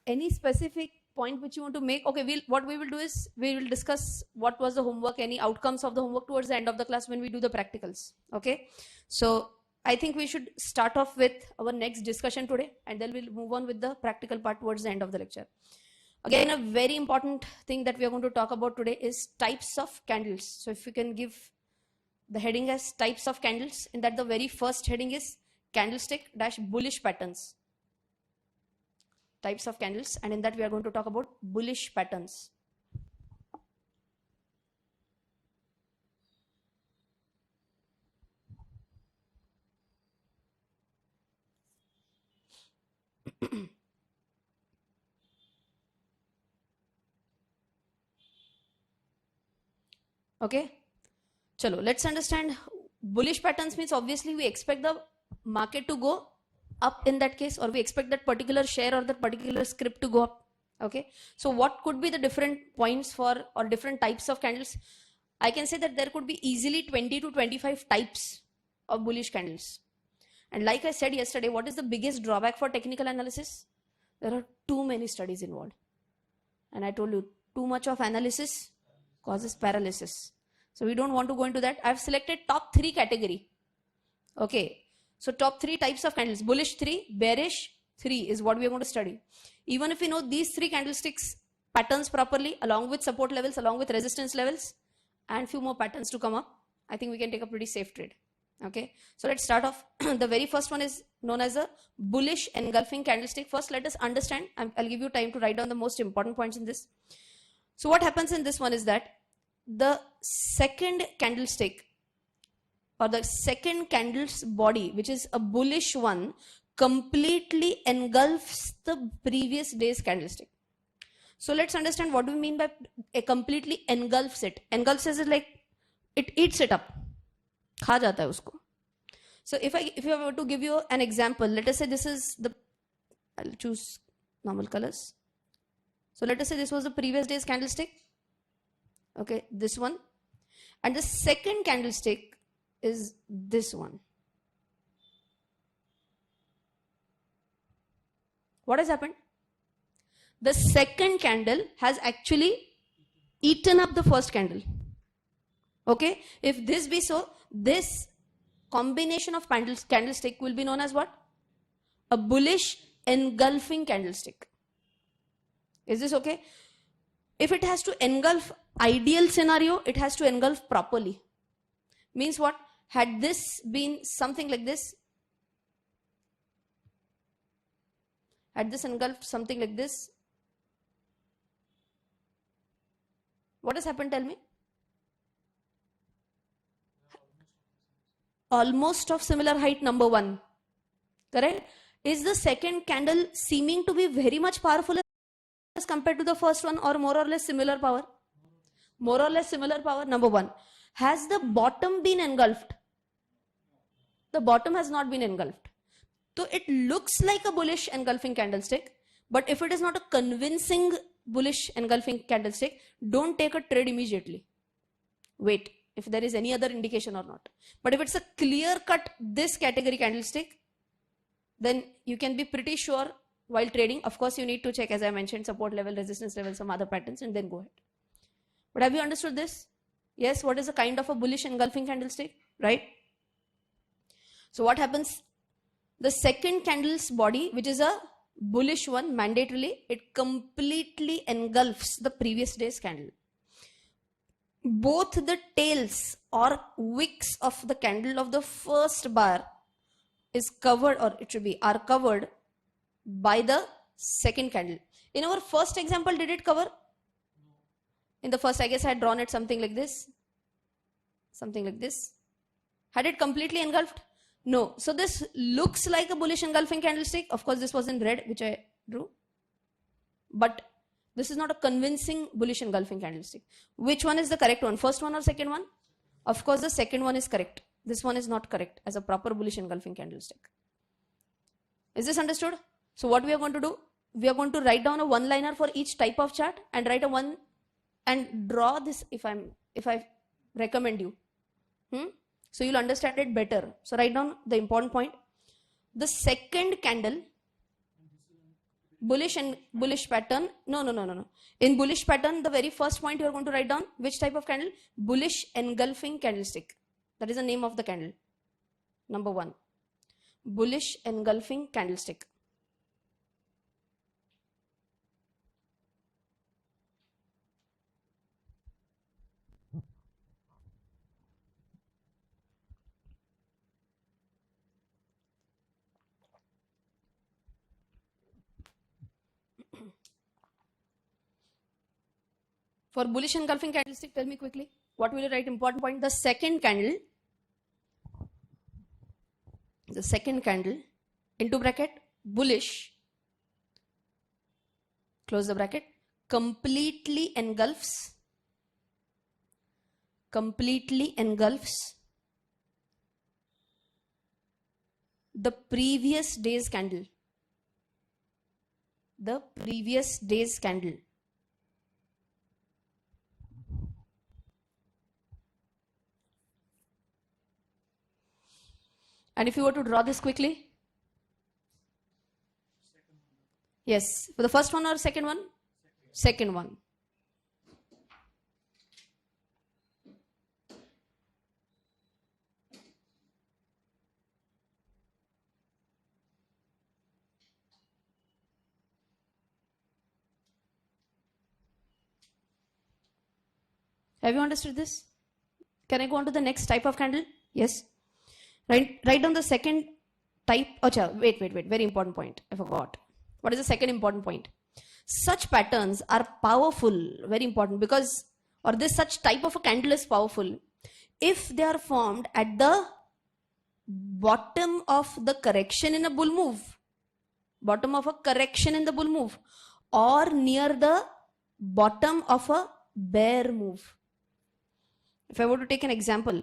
any specific point which you want to make? Okay, what we will do is we will discuss what was the homework, any outcomes of the homework towards the end of the class when we do the practicals. Okay, so I think we should start off with our next discussion today, and then we'll move on with the practical part towards the end of the lecture. Again, a very important thing that we are going to talk about today is types of candles. So if you can give the heading as types of candles, in that the very first heading is candlestick dash bullish patterns. Types of candles, and in that we are going to talk about bullish patterns. Okay, chalo, let's understand. Bullish patterns means obviously we expect the market to go up in that case, or we expect that particular share or that particular script to go up. Okay, so what could be the different points for or different types of candles? I can say that there could be easily 20 to 25 types of bullish candles. And like I said yesterday, what is the biggest drawback for technical analysis? There are too many studies involved. And I told you, too much of analysis causes paralysis. So we don't want to go into that. I've selected top 3 category. Okay. So top 3 types of candles. Bullish 3, bearish 3 is what we are going to study. Even if we know these 3 candlesticks patterns properly, along with support levels, along with resistance levels, and few more patterns to come up, I think we can take a pretty safe trade. Okay, so let's start off. The very first one is known as a bullish engulfing candlestick. First, let us understand. I'll give you time to write down the most important points in this. So what happens in this one is that the second candlestick or the second candle's body, which is a bullish one, completely engulfs the previous day's candlestick. So let's understand what do we mean by a completely engulfs it. Engulfs is like it eats it up. खा जाता है उसको. So if I were to give you an example, let us say this is the, I'll choose normal colors. So let us say this was the previous day's candlestick. Okay, this one. And the second candlestick is this one. What has happened? The second candle has actually eaten up the first candle. Okay, if this be so, this combination of candlestick will be known as what? A bullish engulfing candlestick. Is this okay? If it has to engulf ideal scenario, it has to engulf properly. Means what? Had this been something like this, had this engulfed something like this, what has happened? Tell me. Almost of similar height, number 1. Correct? Is the second candle seeming to be very much powerful as compared to the first one, or more or less similar power? More or less similar power, number 1. Has the bottom been engulfed? The bottom has not been engulfed. So it looks like a bullish engulfing candlestick, but if it is not a convincing bullish engulfing candlestick, don't take a trade immediately. Wait if there is any other indication or not. But if it's a clear cut this category candlestick, then you can be pretty sure while trading. Of course, you need to check, as I mentioned, support level, resistance level, some other patterns, and then go ahead. But have you understood this? Yes, what is a kind of a bullish engulfing candlestick, right? So what happens? The second candle's body, which is a bullish one, mandatorily, it completely engulfs the previous day's candle. Both the tails or wicks of the candle of the first bar is covered, or it should be, are covered by the second candle. In our first example, did it cover? In the first, I guess I had drawn it something like this. Something like this. Had it completely engulfed? No. So this looks like a bullish engulfing candlestick. Of course, this was in red, which I drew. But this is not a convincing bullish engulfing candlestick. Which one is the correct one? First one or second one? Of course, the second one is correct. This one is not correct as a proper bullish engulfing candlestick. Is this understood? So what we are going to do? We are going to write down a one-liner for each type of chart and write a one and draw this if I recommend you. So you'll understand it better. So write down the important point. The second candle bullish and bullish pattern. No. In bullish pattern, the very first point you are going to write down, which type of candle? Bullish engulfing candlestick. That is the name of the candle. Number 1. Bullish engulfing candlestick. For bullish engulfing candlestick, tell me quickly, what will you write? Important point. The second candle, into bracket, bullish, close the bracket, completely engulfs the previous day's candle. And if you were to draw this quickly, yes, for the first one or second one? Second one. Have you understood this? Can I go on to the next type of candle? Yes. Write down the second type. Wait. Very important point. I forgot. What is the second important point? Such patterns are powerful. Very important, because, or this such type of a candle is powerful if they are formed at the bottom of the correction in a bull move. Bottom of a correction in the bull move, or near the bottom of a bear move. If I were to take an example,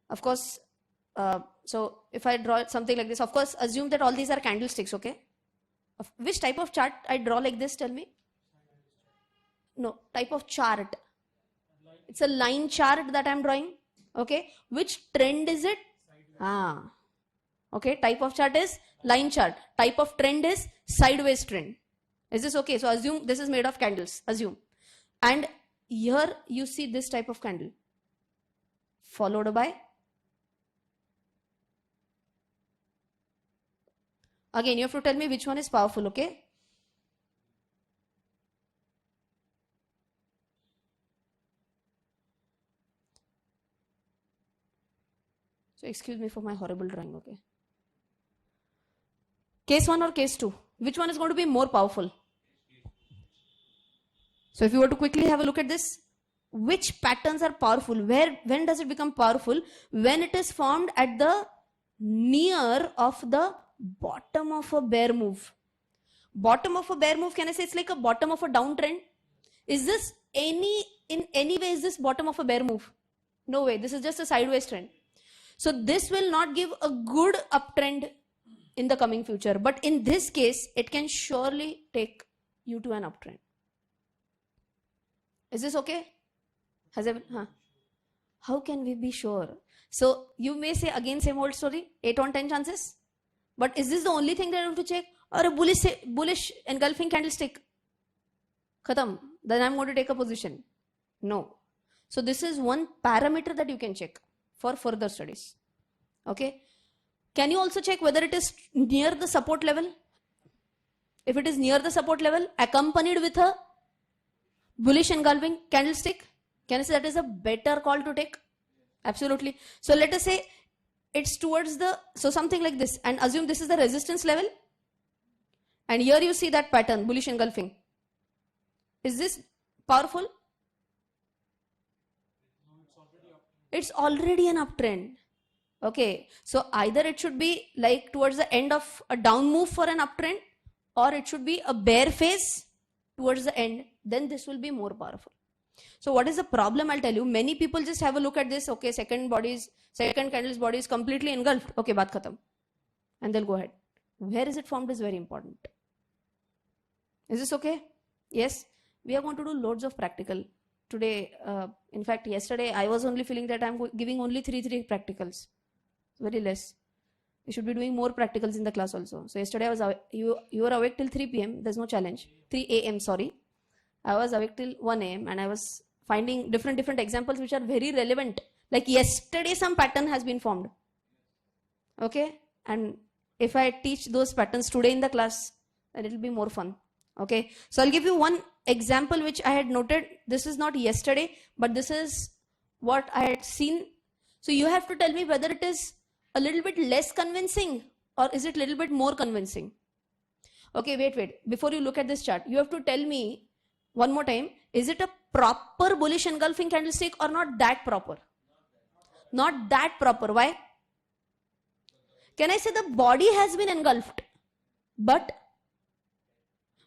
of course, so if I draw something like this, of course, assume that all these are candlesticks, okay? Which type of chart I draw like this, tell me? No, type of chart. It's a line chart that I'm drawing, okay? Which trend is it? Okay, type of chart is line chart. Type of trend is sideways trend. Is this okay? So assume this is made of candles, assume. And here you see this type of candle, followed by, again you have to tell me which one is powerful, okay? So excuse me for my horrible drawing, okay? Case 1 or case 2? Which one is going to be more powerful? So if you were to quickly have a look at this, which patterns are powerful? When does it become powerful? When it is formed at the near of the bottom of a bear move. Bottom of a bear move, can I say it's like a bottom of a downtrend? Is this in any way is this bottom of a bear move? No way, this is just a sideways trend. So this will not give a good uptrend in the coming future, but in this case, it can surely take you to an uptrend. Is this okay? How can we be sure? So you may say again same old story, 8 on 10 chances. But is this the only thing that I have to check? Or a bullish engulfing candlestick? Khatam. Then I'm going to take a position. No. So this is one parameter that you can check for further studies. Okay. Can you also check whether it is near the support level? If it is near the support level, accompanied with a bullish engulfing candlestick, can I say that is a better call to take? Absolutely. So let us say it's towards the, so something like this, and assume this is the resistance level, and here you see that pattern, bullish engulfing. Is this powerful? It's already an uptrend. Okay, so either it should be like towards the end of a down move for an uptrend, or it should be a bear phase towards the end, then this will be more powerful. So what is the problem? I'll tell you. Many people just have a look at this. Okay, second candle's body is completely engulfed. Okay, baat khatam. And they'll go ahead. Where is it formed is very important. Is this okay? Yes. We are going to do loads of practical. Today, in fact, yesterday, I was only feeling that I'm giving only three practicals. Very less. You should be doing more practicals in the class also. So yesterday I was you were awake till 3 p.m. There's no challenge. 3 a.m. sorry. I was awake till 1 a.m. and I was finding different examples which are very relevant. Like yesterday some pattern has been formed. Okay? And if I teach those patterns today in the class, then it will be more fun. Okay? So I'll give you one example which I had noted. This is not yesterday, but this is what I had seen. So you have to tell me whether it is a little bit less convincing or is it a little bit more convincing. Okay, wait. Before you look at this chart, you have to tell me one more time, is it a proper bullish engulfing candlestick or not that proper? Not that proper. Why? Can I say the body has been engulfed, but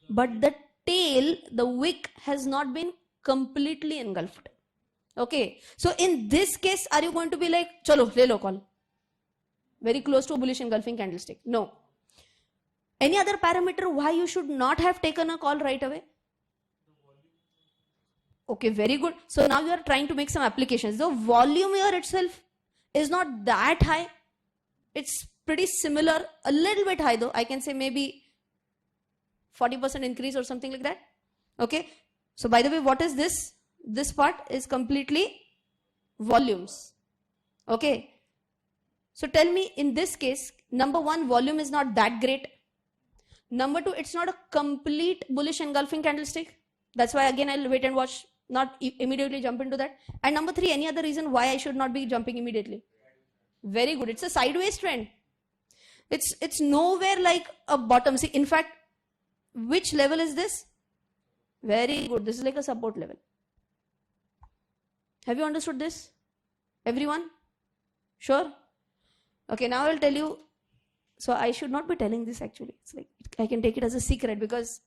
the tail, the wick has not been completely engulfed. Okay, so in this case, are you going to be like, chalo, le lo call? Very close to a bullish engulfing candlestick. No. Any other parameter why you should not have taken a call right away? Okay, very good. So now you are trying to make some applications. The volume here itself is not that high. It's pretty similar, a little bit high though. I can say maybe 40% increase or something like that. Okay. So by the way, what is this? This part is completely volumes. Okay. So tell me in this case, number one, volume is not that great. Number two, it's not a complete bullish engulfing candlestick. That's why again I'll wait and watch, not immediately jump into that. And number three, any other reason why I should not be jumping immediately? Very good. It's a sideways trend. It's nowhere like a bottom. See, in fact, which level is this? Very good. This is like a support level. Have you understood this? Everyone? Sure? Okay, now I'll tell you. So I should not be telling this actually. It's like I can take it as a secret because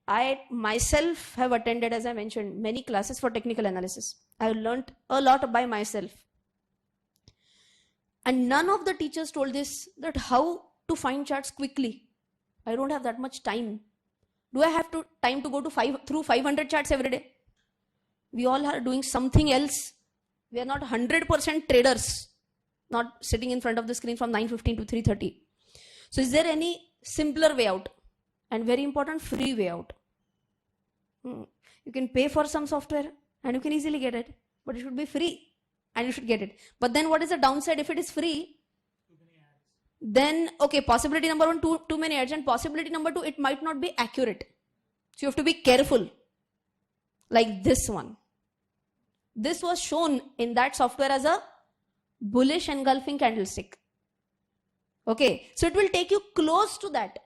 I myself have attended, as I mentioned, many classes for technical analysis. I learned a lot by myself. And none of the teachers told this, that how to find charts quickly. I don't have that much time. Do I have time to go through 500 charts every day? We all are doing something else. We are not 100% traders, not sitting in front of the screen from 9:15 to 3:30. So is there any simpler way out? And very important, free way out. You can pay for some software and you can easily get it, but it should be free and you should get it. But then what is the downside if it is free? Then, okay, possibility number one, too many ads, and possibility number two, it might not be accurate. So you have to be careful. Like this one. This was shown in that software as a bullish engulfing candlestick. Okay, so it will take you close to that.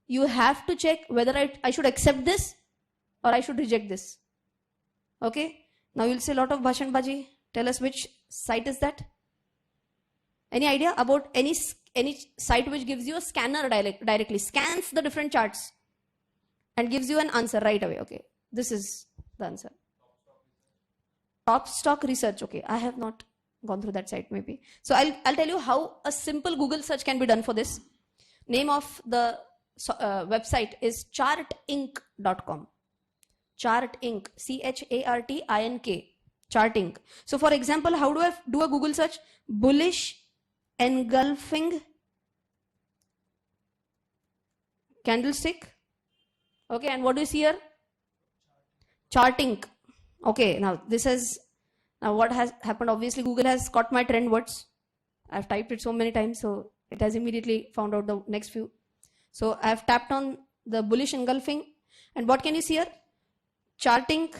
You have to check whether I should accept this or I should reject this. Okay, now you'll see a lot of bhashan baji. Tell us which site is that? Any idea about any site which gives you a scanner directly, scans the different charts and gives you an answer right away. Okay, this is the answer. Top Stock Research. Okay, I have not gone through that site maybe. So I'll tell you how a simple Google search can be done for this. Name of the website is chartink.com. Chartink, CHARTINK, Chartink. So for example, how do I do a Google search? Bullish engulfing candlestick. Okay, and what do you see here? Chartink. Okay, now what has happened? Obviously, Google has caught my trend words. I've typed it so many times, so it has immediately found out the next few. So I've tapped on the bullish engulfing, and what can you see here? Chartink.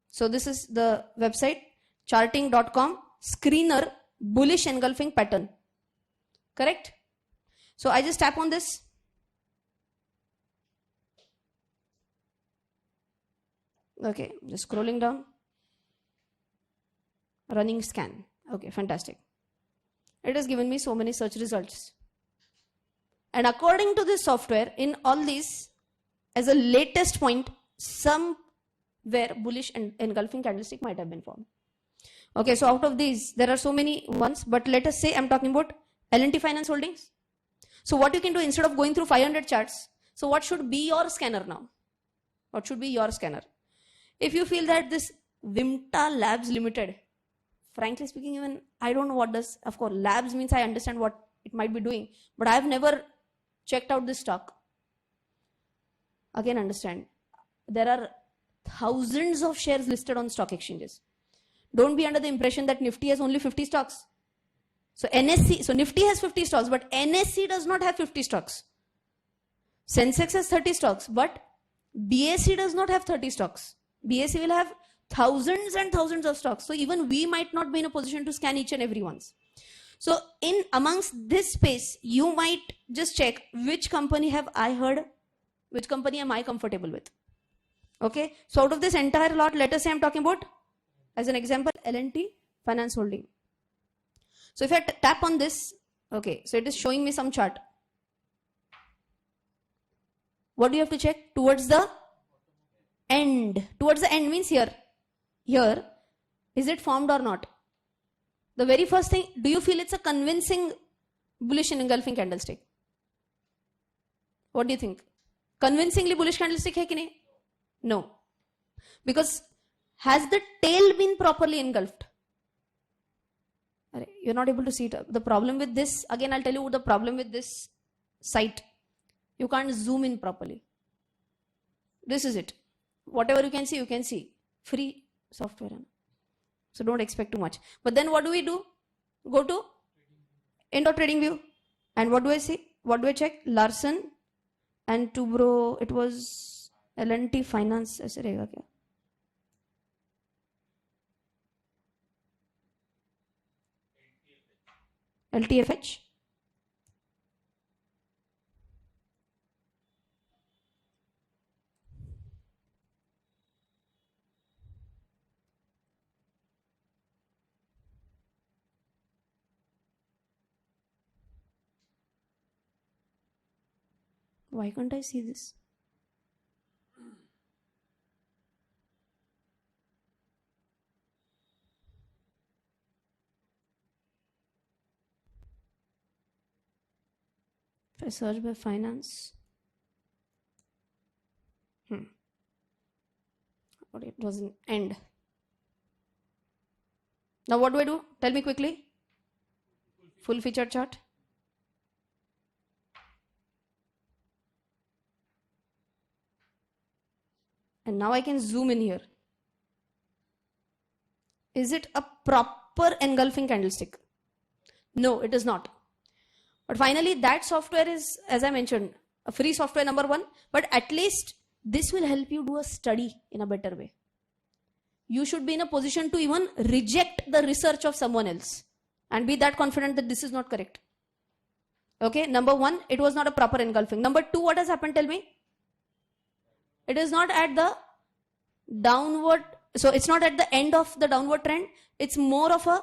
So this is the website, chartink.com, screener, bullish engulfing pattern. Correct? So I just tap on this. Okay, just scrolling down. Running scan. Okay, fantastic. It has given me so many search results. And according to this software, in all these, as a latest point, somewhere bullish and engulfing candlestick might have been formed. Okay, so out of these, there are so many ones, but let us say I'm talking about L&T Finance Holdings. So what you can do instead of going through 500 charts, so what should be your scanner now? What should be your scanner? If you feel that this Vimta Labs Limited, frankly speaking, even I don't know what does, of course, labs means I understand what it might be doing, but I have never checked out this stock. Again, understand, there are thousands of shares listed on stock exchanges. Don't be under the impression that Nifty has only 50 stocks. So Nifty has 50 stocks, but NSE does not have 50 stocks. Sensex has 30 stocks, but BSE does not have 30 stocks. BSE will have thousands and thousands of stocks. So even we might not be in a position to scan each and every one's. So in amongst this space, you might just check which company have I heard, which company am I comfortable with. Okay. So out of this entire lot, let us say I'm talking about, as an example, L&T Finance Holding. So if I tap on this, okay, so it is showing me some chart. What do you have to check? Towards the end. Towards the end means here. Here, is it formed or not? The very first thing, do you feel it's a convincing bullish and engulfing candlestick? What do you think? Convincingly bullish candlestick hai ki nahi? No. Because has the tail been properly engulfed? You're not able to see it. The problem with this, again I'll tell you the problem with this site. You can't zoom in properly. This is it. Whatever you can see. Free software. So don't expect too much. But then what do? Go to Indo Trading View. And what do I see? What do I check? Larsen and Toubro. It was L&T Finance. ऐसे रहेगा क्या? LTFH. Why can't I see this? If I search by finance, but it doesn't end. Now what do? Tell me quickly. Full feature chart. And now I can zoom in here. Is it a proper engulfing candlestick? No, it is not. But finally, that software is, as I mentioned, a free software, number one. But at least this will help you do a study in a better way. You should be in a position to even reject the research of someone else and be that confident that this is not correct. Okay, number one, it was not a proper engulfing. Number two, what has happened? Tell me. It is not at the downward, so it's not at the end of the downward trend. It's more of a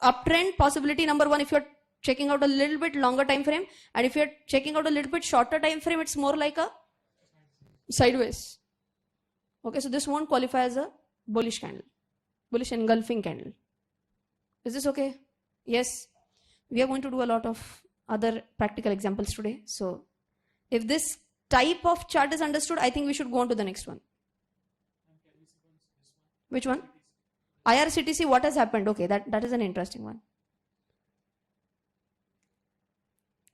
uptrend possibility. Number one, if you're checking out a little bit longer time frame, and if you're checking out a little bit shorter time frame, it's more like a sideways. Okay, so this won't qualify as a bullish candle, bullish engulfing candle. Is this okay? Yes. We are going to do a lot of other practical examples today. So if this type of chart is understood, I think we should go on to the next one. Which one? IRCTC, what has happened? Okay, that is an interesting one.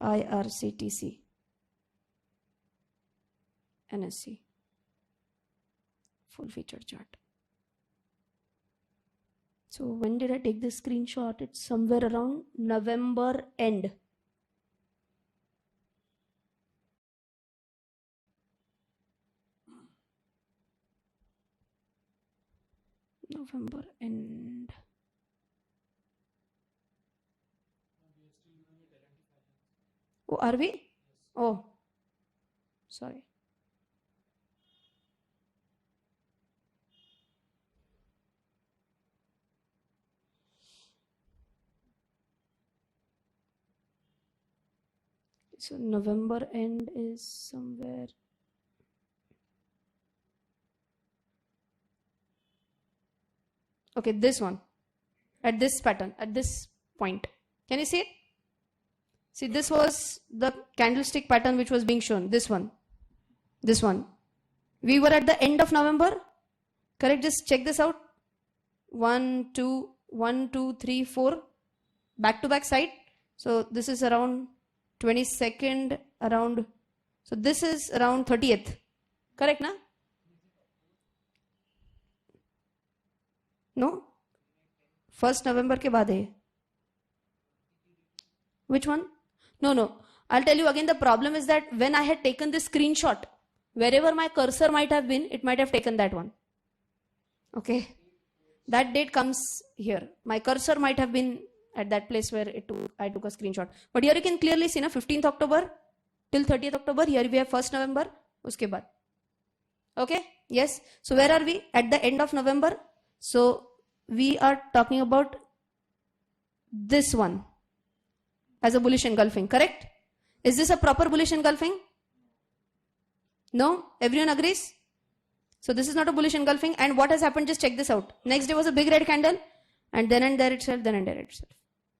IRCTC, NSE, full feature chart. So when did I take this screenshot? It's somewhere around November end. November end. Oh, are we? Oh, sorry. So November end is somewhere. Okay, this one. At this pattern, at this point. Can you see it? See, this was the candlestick pattern which was being shown. This one. This one. We were at the end of November. Correct? Just check this out. 1, 2, 3, 4. Back to back side. So this is around 22nd, around, so this is around 30th. Correct, na? No? 1st November के बाद है. Which one? No. I'll tell you again, the problem is that when I had taken this screenshot, wherever my cursor might have been, it might have taken that one. Okay. That date comes here. My cursor might have been at that place where I took a screenshot. But here you can clearly see, na, 15th October till 30th October. Here we have 1st November. Uske baad. Okay. Yes. So where are we? At the end of November. So we are talking about this one as a bullish engulfing. Correct? Is this a proper bullish engulfing? No? Everyone agrees? So this is not a bullish engulfing. And what has happened? Just check this out. Next day was a big red candle, and then and there itself, then and there itself.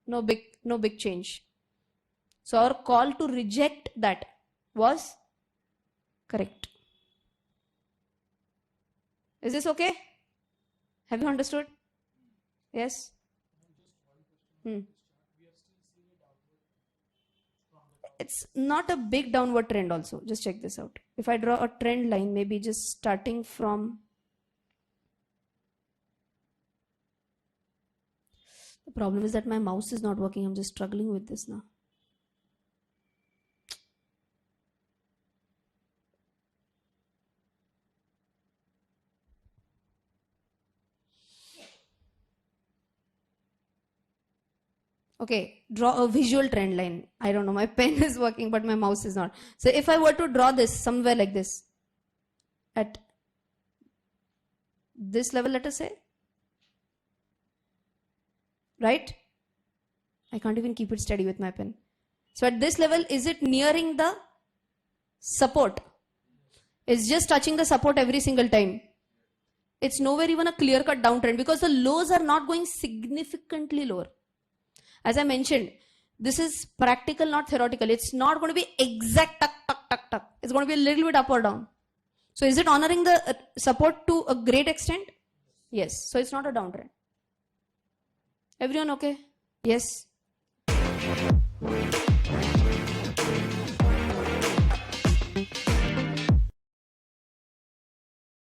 No big change. So our call to reject that was correct. Is this okay? Have you understood? Yes? It's not a big downward trend also. Just check this out. If I draw a trend line, maybe just starting from, the problem is that my mouse is not working. I'm just struggling with this now. Okay, draw a visual trend line. I don't know, my pen is working, but my mouse is not. So if I were to draw this somewhere like this, at this level, let us say, right? I can't even keep it steady with my pen. So at this level, is it nearing the support? It's just touching the support every single time. It's nowhere even a clear-cut downtrend because the lows are not going significantly lower. As I mentioned, this is practical, not theoretical. It's not going to be exact tuck. It's going to be a little bit up or down. So is it honoring the support to a great extent? Yes. So it's not a downtrend. Everyone okay? Yes.